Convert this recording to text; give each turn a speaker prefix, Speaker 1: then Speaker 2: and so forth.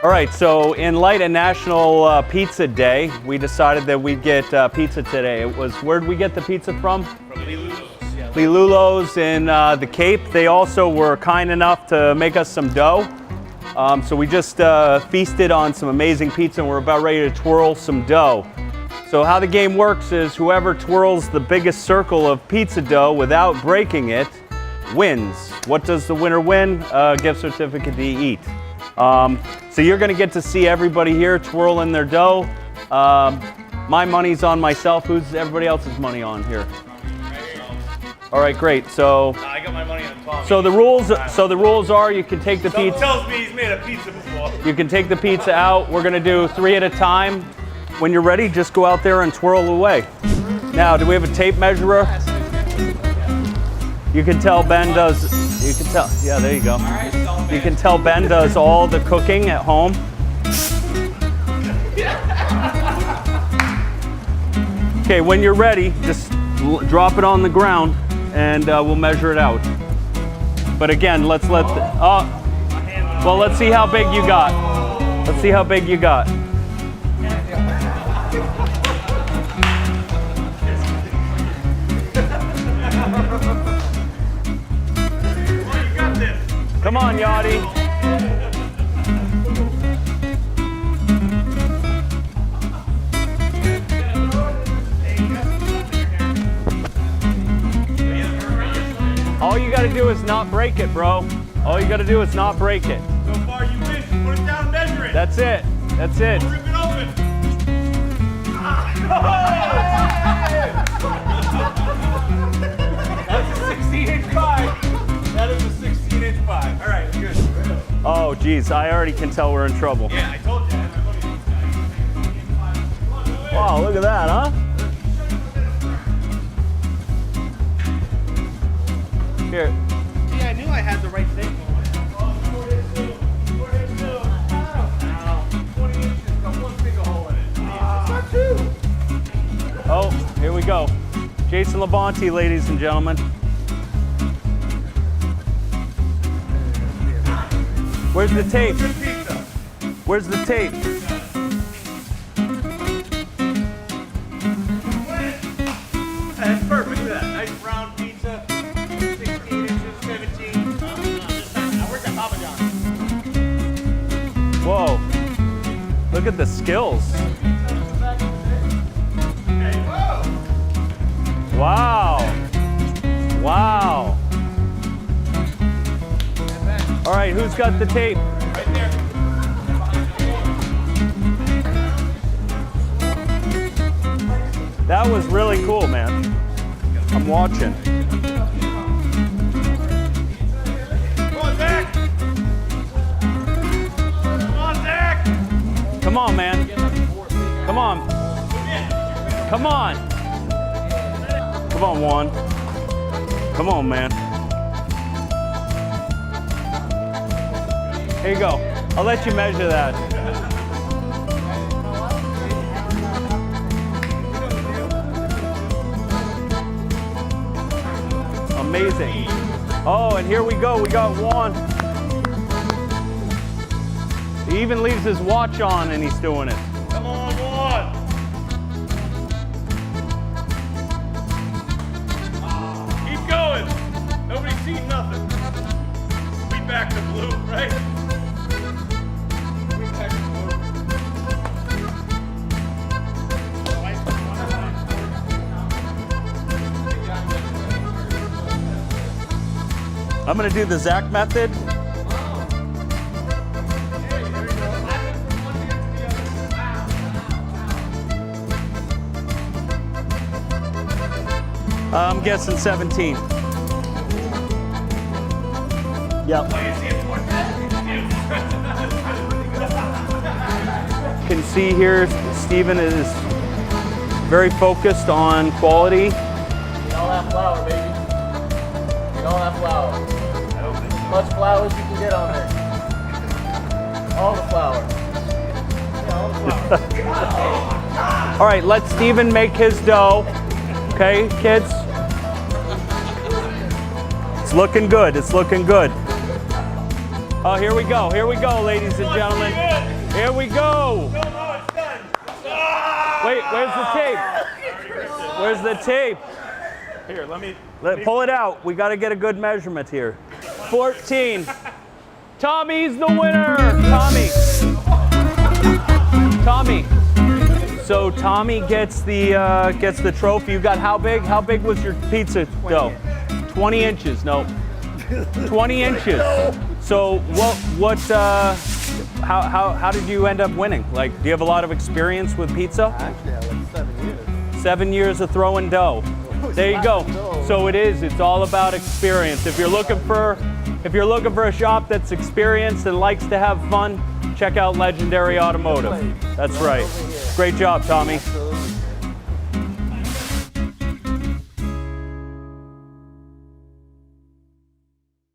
Speaker 1: All right, so in light of National Pizza Day, we decided that we'd get pizza today. Where'd we get the pizza from?
Speaker 2: From Lilulo's.
Speaker 1: Lilulo's in the Cape. They also were kind enough to make us some dough. So we just feasted on some amazing pizza and we're about ready to twirl some dough. So how the game works is whoever twirls the biggest circle of pizza dough without breaking it wins. What does the winner win? A gift certificate to eat. So you're going to get to see everybody here twirling their dough. My money's on myself. Who's everybody else's money on here? All right, great. So
Speaker 2: I got my money on Tommy.
Speaker 1: So the rules are you can take the pizza.
Speaker 2: Someone tells me he's made a pizza before.
Speaker 1: You can take the pizza out. We're going to do 3 at a time. When you're ready, just go out there and twirl away. Now, do we have a tape measurer? You can tell Ben does. You can tell. Yeah, there you go. You can tell Ben does all the cooking at home. Okay, when you're ready, just drop it on the ground and we'll measure it out. But again, let's see how big you got. Let's see how big you got. Come on, Yachty. All you gotta do is not break it, bro. All you gotta do is not break it.
Speaker 2: So far you win. Put it down and measure it.
Speaker 1: That's it. That's it.
Speaker 2: Rip it open. That's a 16-inch pie. That is a 16-inch pie. All right, good.
Speaker 1: Oh, geez, I already can tell we're in trouble.
Speaker 2: Yeah, I told you.
Speaker 1: Wow, look at that, huh? Here.
Speaker 2: See, I knew I had the right thing. 20 inches, got one big hole in it. It's not true.
Speaker 1: Oh, here we go. Jason Labonte, ladies and gentlemen. Where's the tape?
Speaker 2: Good pizza.
Speaker 1: Where's the tape?
Speaker 2: That's perfect. Look at that. Nice round pizza. 16 inches, 17. Where's that Papa John?
Speaker 1: Whoa. Look at the skills.
Speaker 2: Hey, whoa.
Speaker 1: Wow. Wow. All right, who's got the tape?
Speaker 2: Right there.
Speaker 1: That was really cool, man. I'm watching.
Speaker 2: Come on, Zach. Come on, Zach.
Speaker 1: Come on, man. Come on. Come on. Come on, Juan. Come on, man. Here you go. I'll let you measure that. Amazing. Oh, and here we go. We got Juan. He even leaves his watch on and he's doing it.
Speaker 2: Come on, Juan. Keep going. Nobody's seen nothing. We back to blue, right? We back to blue.
Speaker 1: I'm gonna do the Zach method. I'm guessing 17. Yep. Can see here, Steven is very focused on quality.
Speaker 3: Get all that flour, baby. Get all that flour. As much flour as you can get on there. All the flour. Yeah, all the flour.
Speaker 1: All right, let Steven make his dough. Okay, kids? It's looking good. It's looking good. Oh, here we go, ladies and gentlemen. Here we go. Wait, where's the tape? Where's the tape?
Speaker 2: Here, let me
Speaker 1: Pull it out. We got to get a good measurement here. 14. Tommy's the winner. Tommy. So Tommy gets the trophy. You got how big? How big was your pizza dough? 20 inches. No. 20 inches. So how did you end up winning? Like, do you have a lot of experience with pizza?
Speaker 3: Actually, I had like 7 years.
Speaker 1: 7 years of throwing dough. There you go. So it's all about experience. If you're looking for a shop that's experienced and likes to have fun, check out Legendary Automotive. That's right. Great job, Tommy.